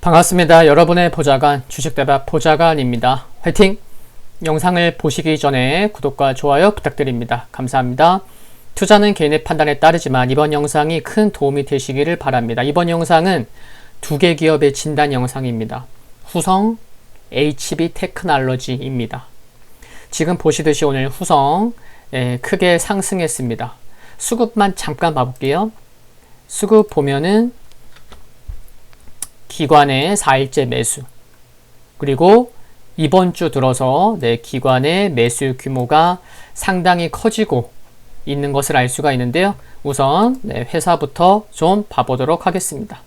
반갑습니다. 여러분의 보좌관, 주식대박 보좌관입니다. 화이팅! 영상을 보시기 전에 구독과 좋아요 부탁드립니다. 감사합니다. 투자는 개인의 판단에 따르지만 이번 영상이 큰 도움이 되시기를 바랍니다. 이번 영상은 두 개 기업의 진단 영상입니다. 후성, HB 테크놀로지입니다. 지금 보시듯이 오늘 후성 크게 상승했습니다. 수급만 잠깐 봐볼게요. 수급 보면은 기관의 4일째 매수, 그리고 이번 주 들어서 기관의 매수 규모가 상당히 커지고 있는 것을 알 수가 있는데요. 우선 회사부터 좀 봐보도록 하겠습니다.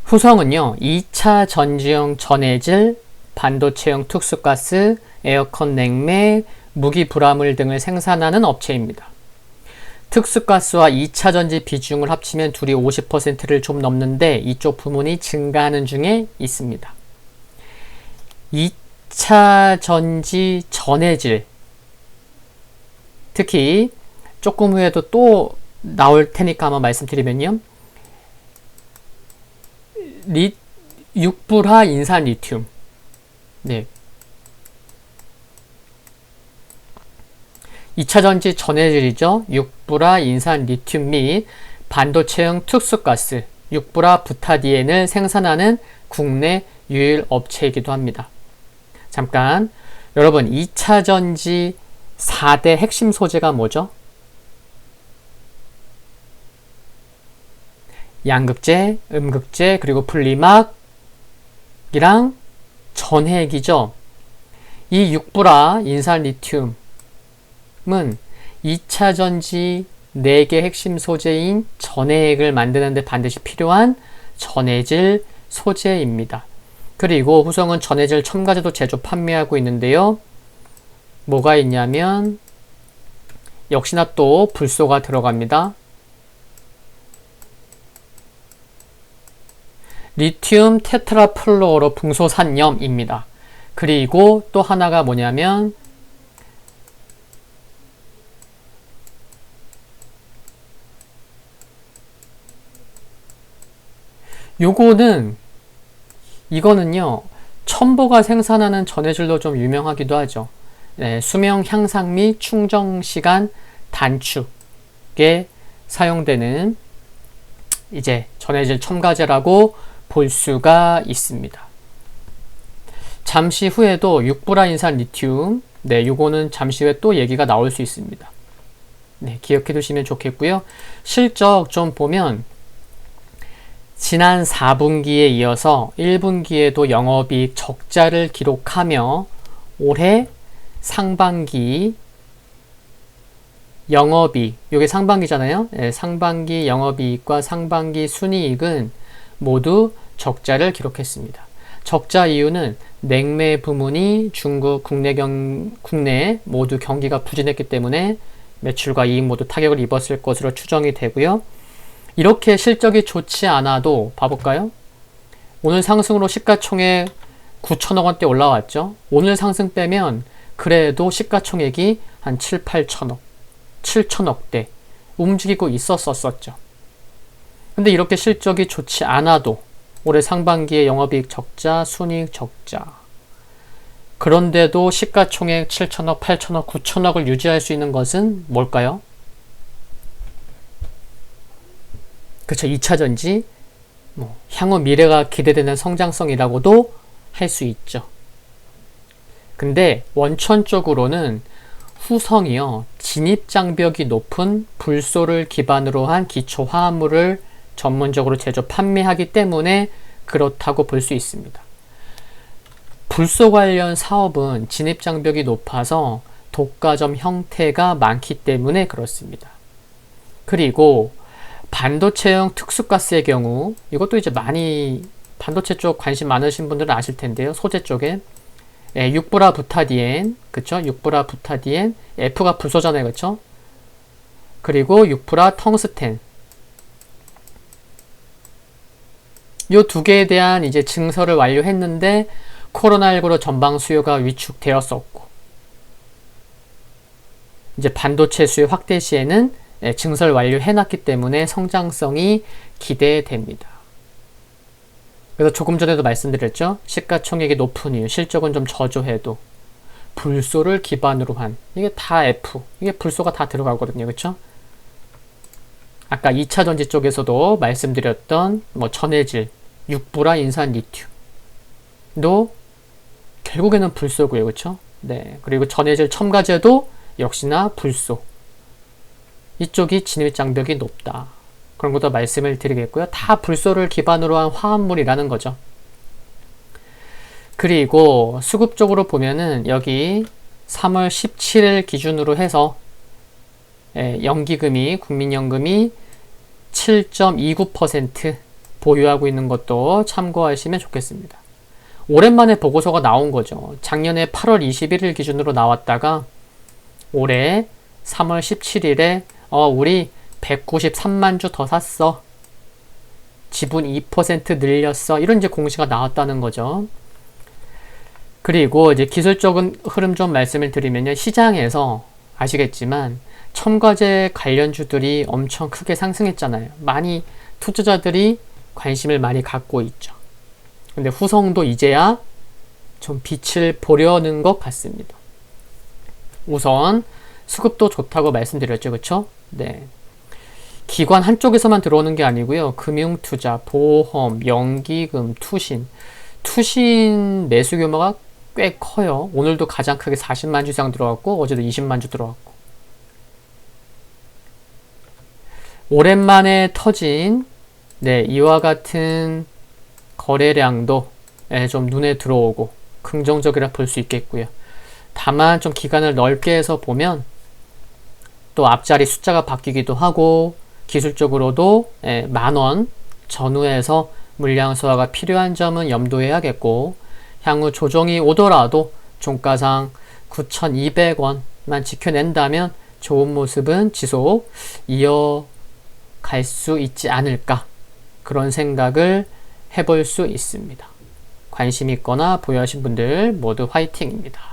후성은요, 2차 전지형 전해질, 반도체용 특수가스, 에어컨 냉매, 무기 불화물 등을 생산하는 업체입니다. 특수가스와 2차전지 비중을 합치면 둘이 50%를 좀 넘는데 이쪽 부문이 증가하는 중에 있습니다. 2차전지 전해질, 특히 조금 후에도 또 나올 테니까 한번 말씀드리면요. 육불화 인산 리튬, 2차전지 전해질이죠. 육불화 인산 리튬 및 반도체형 특수가스, 육불화 부타디엔을 생산하는 국내 유일 업체이기도 합니다. 잠깐, 여러분 2차전지 4대 핵심 소재가 뭐죠? 양극재, 음극재, 그리고 분리막이랑 전해액이죠. 이 육불화 인산 리튬 은 2차전지 4개 핵심 소재인 전해액을 만드는 데 반드시 필요한 전해질 소재입니다. 그리고 후성은 전해질 첨가제도 제조 판매하고 있는데요. 뭐가 있냐면 역시나 또 불소가 들어갑니다. 리튬 테트라플루오로 붕소산염입니다. 그리고 또 하나가 뭐냐면 이거는요, 첨보가 생산하는 전해질로 좀 유명하기도 하죠. 수명 향상 및 충전 시간 단축에 사용되는 이제 전해질 첨가제라고 볼 수가 있습니다. 잠시 후에도 육불화 인산 리튬, 요거는 잠시 후에 또 얘기가 나올 수 있습니다. 기억해 두시면 좋겠고요. 실적 좀 보면 지난 4분기에 이어서 1분기에도 영업이익 적자를 기록하며 올해 상반기 영업이익, 이게 상반기잖아요. 상반기 영업이익과 상반기 순이익은 모두 적자를 기록했습니다. 적자 이유는 냉매 부문이 중국, 국내 모두 경기가 부진했기 때문에 매출과 이익 모두 타격을 입었을 것으로 추정이 되고요. 이렇게 실적이 좋지 않아도 봐볼까요? 오늘 상승으로 시가총액 9천억 원대 올라왔죠. 오늘 상승 빼면 그래도 시가총액이 한 7, 8천억, 7천억대 움직이고 있었었죠. 근데 이렇게 실적이 좋지 않아도 올해 상반기에 영업이익 적자, 순이익 적자, 그런데도 시가총액 7천억, 8천억, 9천억을 유지할 수 있는 것은 뭘까요? 그렇죠. 2차전지, 향후 미래가 기대되는 성장성이라고도 할 수 있죠. 근데 원천적으로는 후성이요, 진입장벽이 높은 불소를 기반으로 한 기초화합물을 전문적으로 제조 판매하기 때문에 그렇다고 볼 수 있습니다. 불소 관련 사업은 진입장벽이 높아서 독과점 형태가 많기 때문에 그렇습니다. 그리고 반도체형 특수가스의 경우, 이것도 이제 많이 반도체 쪽 관심 많으신 분들은 아실 텐데요. 소재 쪽에 육불화 부타디엔, 그쵸? 육불화 부타디엔, F가 불소잖아요, 그쵸? 그리고 육불화 텅스텐, 요 두 개에 대한 이제 증설을 완료했는데 코로나19로 전방 수요가 위축되었었고, 이제 반도체 수요 확대 시에는 증설 완료해놨기 때문에 성장성이 기대됩니다. 그래서 조금 전에도 말씀드렸죠. 시가총액이 높은 이유, 실적은 좀 저조해도 불소를 기반으로 한, 이게 다 F, 이게 불소가 다 들어가거든요. 그쵸? 아까 2차 전지 쪽에서도 말씀드렸던 전해질, 육부라 인산 리튬도 결국에는 불소고요. 그쵸? 네. 그리고 전해질 첨가제도 역시나 불소. 이쪽이 진입 장벽이 높다. 그런 것도 말씀을 드리겠고요. 다 불소를 기반으로 한 화합물이라는 거죠. 그리고 수급 쪽으로 보면은 여기 3월 17일 기준으로 해서 연기금이, 국민연금이 7.29% 보유하고 있는 것도 참고하시면 좋겠습니다. 오랜만에 보고서가 나온 거죠. 작년에 8월 21일 기준으로 나왔다가 올해 3월 17일에 우리 193만 주 더 샀어. 지분 2% 늘렸어. 이런 이제 공시가 나왔다는 거죠. 그리고 이제 기술적인 흐름 좀 말씀을 드리면요. 시장에서 아시겠지만 첨가제 관련주들이 엄청 크게 상승했잖아요. 많이 투자자들이 관심을 많이 갖고 있죠. 근데 후성도 이제야 좀 빛을 보려는 것 같습니다. 우선 수급도 좋다고 말씀드렸죠. 그쵸? 네. 기관 한쪽에서만 들어오는 게 아니고요. 금융투자, 보험, 연기금, 투신 매수 규모가 꽤 커요. 오늘도 가장 크게 40만 주 이상 들어왔고 어제도 20만 주 들어왔고. 오랜만에 터진 이와 같은 거래량도 좀 눈에 들어오고 긍정적이라 볼 수 있겠고요. 다만 좀 기간을 넓게 해서 보면 또 앞자리 숫자가 바뀌기도 하고 기술적으로도 10,000원 전후에서 물량 소화가 필요한 점은 염두해야겠고 향후 조정이 오더라도 종가상 9,200원만 지켜낸다면 좋은 모습은 지속 이어갈 수 있지 않을까 그런 생각을 해볼 수 있습니다. 관심 있거나 보유하신 분들 모두 화이팅입니다.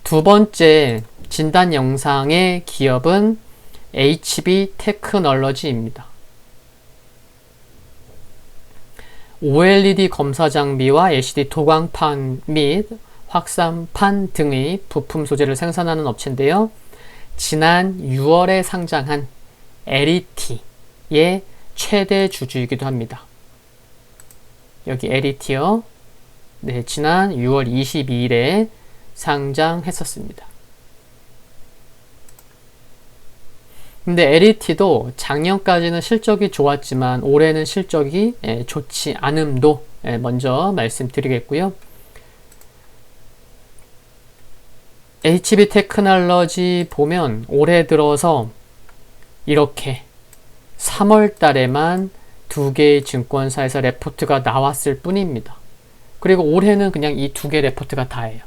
두 번째 진단 영상의 기업은 HB 테크놀로지입니다. OLED 검사 장비와 LCD 도광판 및 확산판 등의 부품 소재를 생산하는 업체인데요. 지난 6월에 상장한 LET의 최대 주주이기도 합니다. 여기 LET요. 지난 6월 22일에 상장했었습니다. 근데 LET도 작년까지는 실적이 좋았지만 올해는 실적이 좋지 않음도 먼저 말씀드리겠고요. HB 테크놀로지 보면 올해 들어서 이렇게 3월 달에만 2개의 증권사에서 레포트가 나왔을 뿐입니다. 그리고 올해는 그냥 이 2개 레포트가 다예요.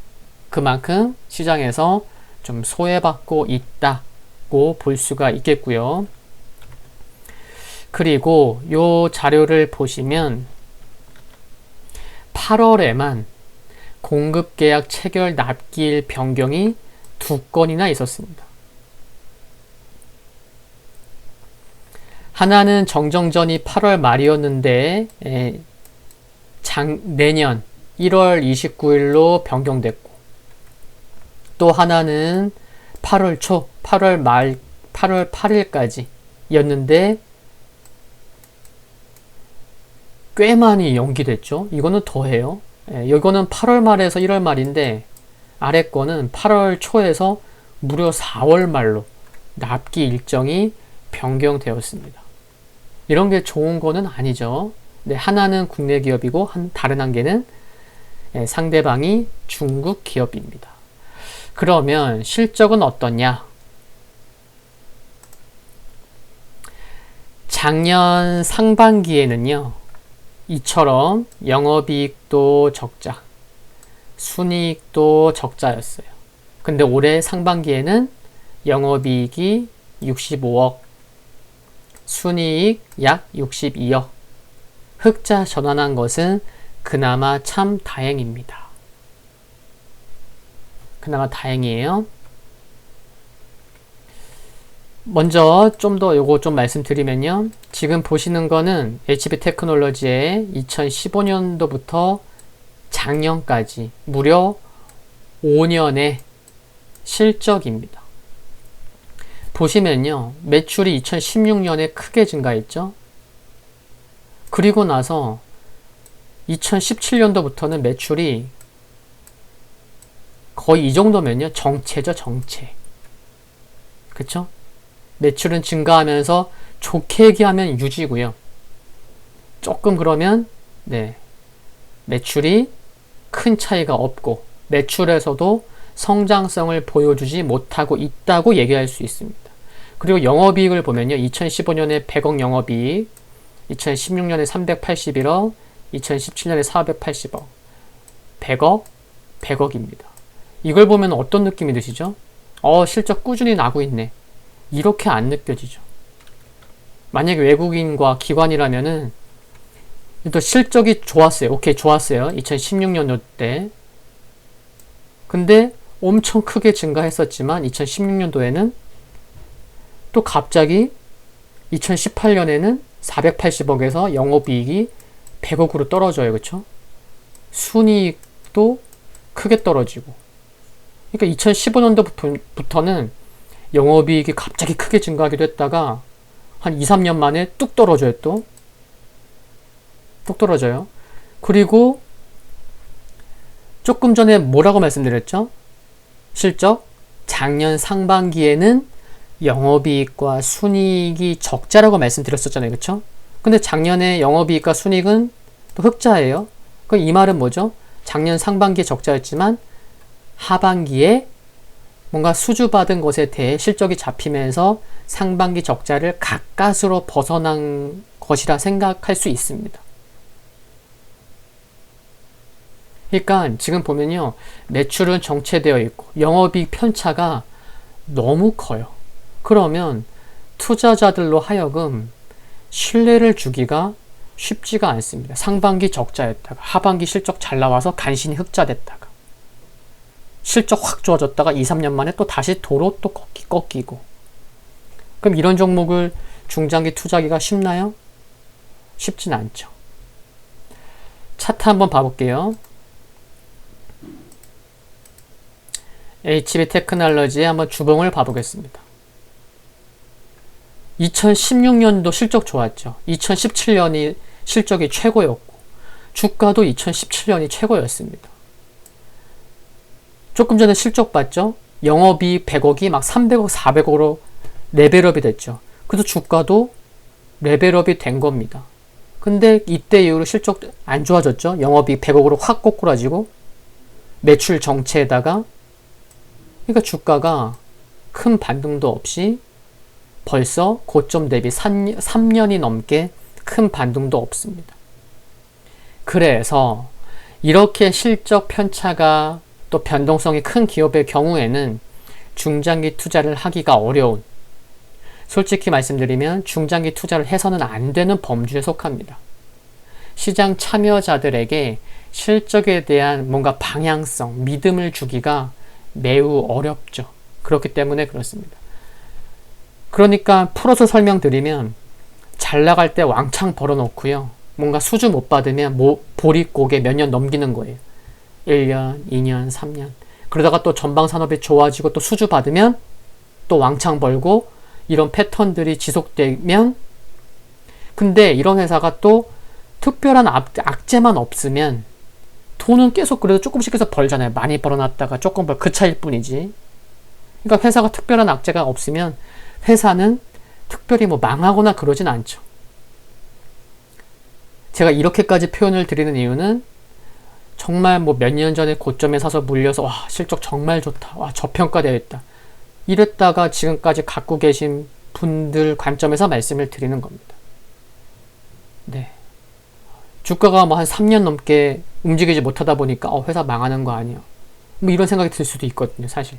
그만큼 시장에서 좀 소외받고 있다고 볼 수가 있겠고요. 그리고 이 자료를 보시면 8월에만 공급계약 체결 납기일 변경이 2건이나 있었습니다. 하나는 정정전이 8월 말이었는데 내년 1월 29일로 변경됐고 또 하나는 8월 초, 8월 말, 8월 8일까지 였는데 꽤 많이 연기됐죠. 이거는 더해요. 이거는 8월 말에서 1월 말인데 아래 거는 8월 초에서 무려 4월 말로 납기 일정이 변경되었습니다. 이런 게 좋은 거는 아니죠. 하나는 국내 기업이고 다른 한 개는 상대방이 중국 기업입니다. 그러면 실적은 어떠냐? 작년 상반기에는요. 이처럼 영업이익도 적자, 순이익도 적자였어요. 근데 올해 상반기에는 영업이익이 65억, 순이익 약 62억, 흑자 전환한 것은 그나마 참 다행입니다. 그나마 다행이에요. 먼저 좀 더 요거 좀 말씀드리면요. 지금 보시는 거는 HB테크놀로지의 2015년도부터 작년까지 무려 5년의 실적입니다. 보시면요. 매출이 2016년에 크게 증가했죠. 그리고 나서 2017년도부터는 매출이 거의 이 정도면요. 정체죠, 정체. 그쵸? 매출은 증가하면서 좋게 얘기하면 유지고요. 조금 그러면 네, 매출이 큰 차이가 없고 매출에서도 성장성을 보여주지 못하고 있다고 얘기할 수 있습니다. 그리고 영업이익을 보면요. 2015년에 100억 영업이익, 2016년에 381억, 2017년에 480억, 100억, 100억입니다. 이걸 보면 어떤 느낌이 드시죠? 실적 꾸준히 나고 있네. 이렇게 안 느껴지죠. 만약에 외국인과 기관이라면은 또 실적이 좋았어요. 오케이, 좋았어요. 2016년도 때. 근데 엄청 크게 증가했었지만 2016년도에는 또 갑자기 2018년에는 480억에서 영업이익이 100억으로 떨어져요. 그쵸? 순이익도 크게 떨어지고. 그러니까 2015년도부터는 영업이익이 갑자기 크게 증가하기도 했다가 한 2, 3년 만에 뚝 떨어져요. 또 뚝 떨어져요. 그리고 조금 전에 뭐라고 말씀드렸죠? 실적 작년 상반기에는 영업이익과 순이익이 적자라고 말씀드렸었잖아요. 그쵸? 근데 작년에 영업이익과 순이익은 또 흑자예요. 그럼 이 말은 뭐죠? 작년 상반기에 적자였지만 하반기에 뭔가 수주받은 것에 대해 실적이 잡히면서 상반기 적자를 가까스로 벗어난 것이라 생각할 수 있습니다. 그러니까 지금 보면요. 매출은 정체되어 있고 영업이익 편차가 너무 커요. 그러면 투자자들로 하여금 신뢰를 주기가 쉽지가 않습니다. 상반기 적자였다가 하반기 실적 잘 나와서 간신히 흑자됐다가 실적 확 좋아졌다가 2, 3년 만에 또 다시 도로 또 꺾이고. 그럼 이런 종목을 중장기 투자하기가 쉽나요? 쉽진 않죠. 차트 한번 봐볼게요. HB테크놀로지의 한번 주봉을 봐보겠습니다. 2016년도 실적 좋았죠. 2017년이 실적이 최고였고 주가도 2017년이 최고였습니다. 조금 전에 실적 봤죠? 영업이익 100억이 막 300억, 400억으로 레벨업이 됐죠. 그래서 주가도 레벨업이 된 겁니다. 근데 이때 이후로 실적 안 좋아졌죠? 영업이익 100억으로 확 꼬꾸라지고 매출 정체에다가 그러니까 주가가 큰 반등도 없이 벌써 고점 대비 3년이 넘게 큰 반등도 없습니다. 그래서 이렇게 실적 편차가 또 변동성이 큰 기업의 경우에는 중장기 투자를 하기가 어려운, 솔직히 말씀드리면 중장기 투자를 해서는 안 되는 범주에 속합니다. 시장 참여자들에게 실적에 대한 뭔가 방향성, 믿음을 주기가 매우 어렵죠. 그렇기 때문에 그렇습니다. 그러니까 풀어서 설명드리면 잘 나갈 때 왕창 벌어놓고요. 뭔가 수주 못 받으면 보릿고개 몇 년 넘기는 거예요. 1년, 2년, 3년. 그러다가 또 전방산업이 좋아지고 또 수주 받으면 또 왕창 벌고 이런 패턴들이 지속되면, 근데 이런 회사가 또 특별한 악재만 없으면 돈은 계속 그래도 조금씩 해서 벌잖아요. 많이 벌어놨다가 조금 그 차이일 뿐이지. 그러니까 회사가 특별한 악재가 없으면 회사는 특별히 뭐 망하거나 그러진 않죠. 제가 이렇게까지 표현을 드리는 이유는 정말 뭐 몇 년 전에 고점에 사서 물려서 와 실적 정말 좋다, 와 저평가되어 있다 이랬다가 지금까지 갖고 계신 분들 관점에서 말씀을 드리는 겁니다. 네. 주가가 뭐 한 3년 넘게 움직이지 못하다 보니까 회사 망하는 거 아니야, 뭐 이런 생각이 들 수도 있거든요, 사실.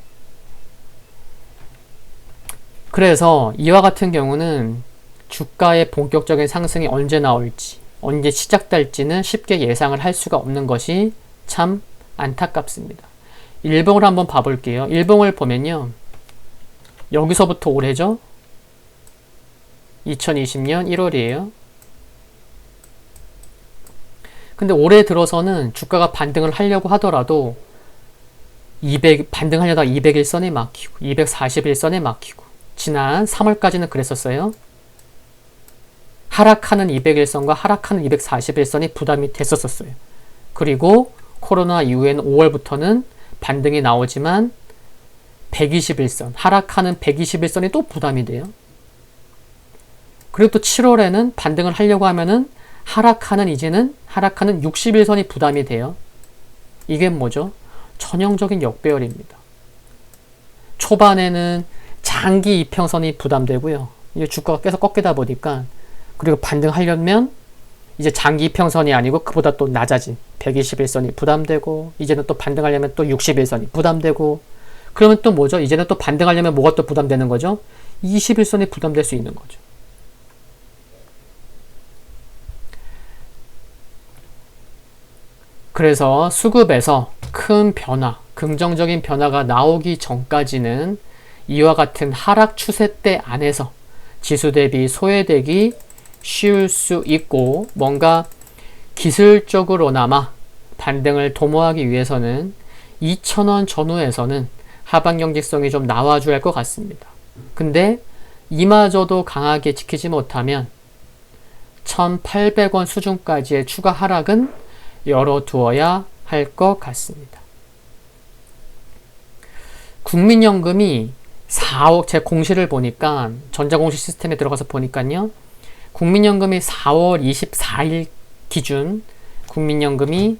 그래서 이와 같은 경우는 주가의 본격적인 상승이 언제 나올지, 언제 시작될지는 쉽게 예상을 할 수가 없는 것이 참 안타깝습니다. 일봉을 한번 봐볼게요. 일봉을 보면요. 여기서부터 올해죠. 2020년 1월이에요. 근데 올해 들어서는 주가가 반등을 하려고 하더라도 반등하려다가 200일선에 막히고 241선에 막히고 지난 3월까지는 그랬었어요. 하락하는 200일선과 하락하는 241선이 부담이 됐었어요. 그리고 코로나 이후에는 5월부터는 반등이 나오지만 121선, 하락하는 121선이 또 부담이 돼요. 그리고 또 7월에는 반등을 하려고 하면은 이제는 하락하는 61선이 부담이 돼요. 이게 뭐죠? 전형적인 역배열입니다. 초반에는 장기 이평선이 부담되고요. 이제 주가가 계속 꺾이다 보니까 그리고 반등하려면 이제 장기 이평선이 아니고 그보다 또 낮아진 121선이 부담되고 이제는 또 반등하려면 또 61선이 부담되고 그러면 또 뭐죠? 이제는 또 반등하려면 뭐가 또 부담되는 거죠? 21선이 부담될 수 있는 거죠. 그래서 수급에서 큰 변화, 긍정적인 변화가 나오기 전까지는 이와 같은 하락 추세대 안에서 지수 대비 소외되기 쉬울 수 있고 뭔가 기술적으로나마 반등을 도모하기 위해서는 2,000원 전후에서는 하방 경직성이 좀 나와줘야 할 것 같습니다. 근데 이마저도 강하게 지키지 못하면 1,800원 수준까지의 추가 하락은 열어두어야 할 것 같습니다. 국민연금이 4월, 제 공시를 보니까 전자공시 시스템에 들어가서 보니까요. 국민연금이 4월 24일 기준 국민연금이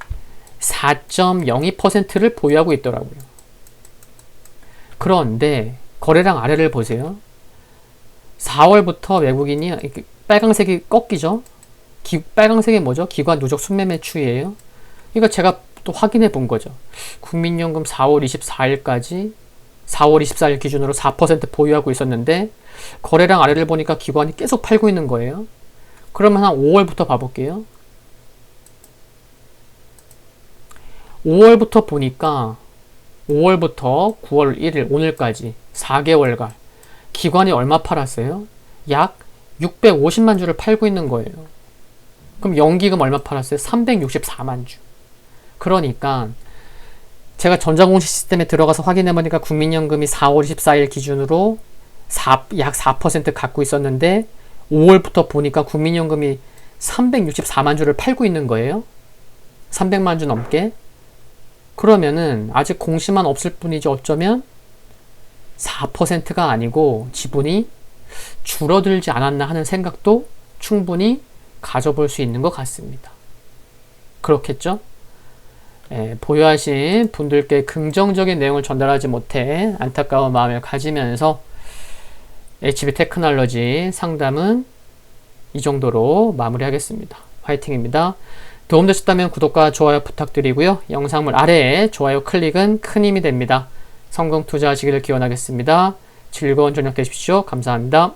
4.02%를 보유하고 있더라고요. 그런데 거래량 아래를 보세요. 4월부터 외국인이 빨강색이 꺾이죠. 빨강색이 뭐죠? 기관 누적 순매매 추이예요. 이거 제가 또 확인해 본 거죠. 국민연금 4월 24일까지 4월 24일 기준으로 4% 보유하고 있었는데 거래량 아래를 보니까 기관이 계속 팔고 있는 거예요. 그러면 한 5월부터 봐볼게요. 5월부터 보니까 5월부터 9월 1일 오늘까지 4개월간 기관이 얼마 팔았어요? 약 650만 주를 팔고 있는 거예요. 그럼 연기금 얼마 팔았어요? 364만 주. 그러니까 제가 전자공시 시스템에 들어가서 확인해보니까 국민연금이 4월 24일 기준으로 약 4% 갖고 있었는데 5월부터 보니까 국민연금이 364만 주를 팔고 있는 거예요. 300만 주 넘게. 그러면은 아직 공시만 없을 뿐이지 어쩌면 4%가 아니고 지분이 줄어들지 않았나 하는 생각도 충분히 가져볼 수 있는 것 같습니다. 그렇겠죠? 보유하신 분들께 긍정적인 내용을 전달하지 못해 안타까운 마음을 가지면서 HB테크놀로지 상담은 이 정도로 마무리하겠습니다. 화이팅입니다. 도움되셨다면 구독과 좋아요 부탁드리고요. 영상물 아래에 좋아요 클릭은 큰 힘이 됩니다. 성공 투자하시기를 기원하겠습니다. 즐거운 저녁 되십시오. 감사합니다.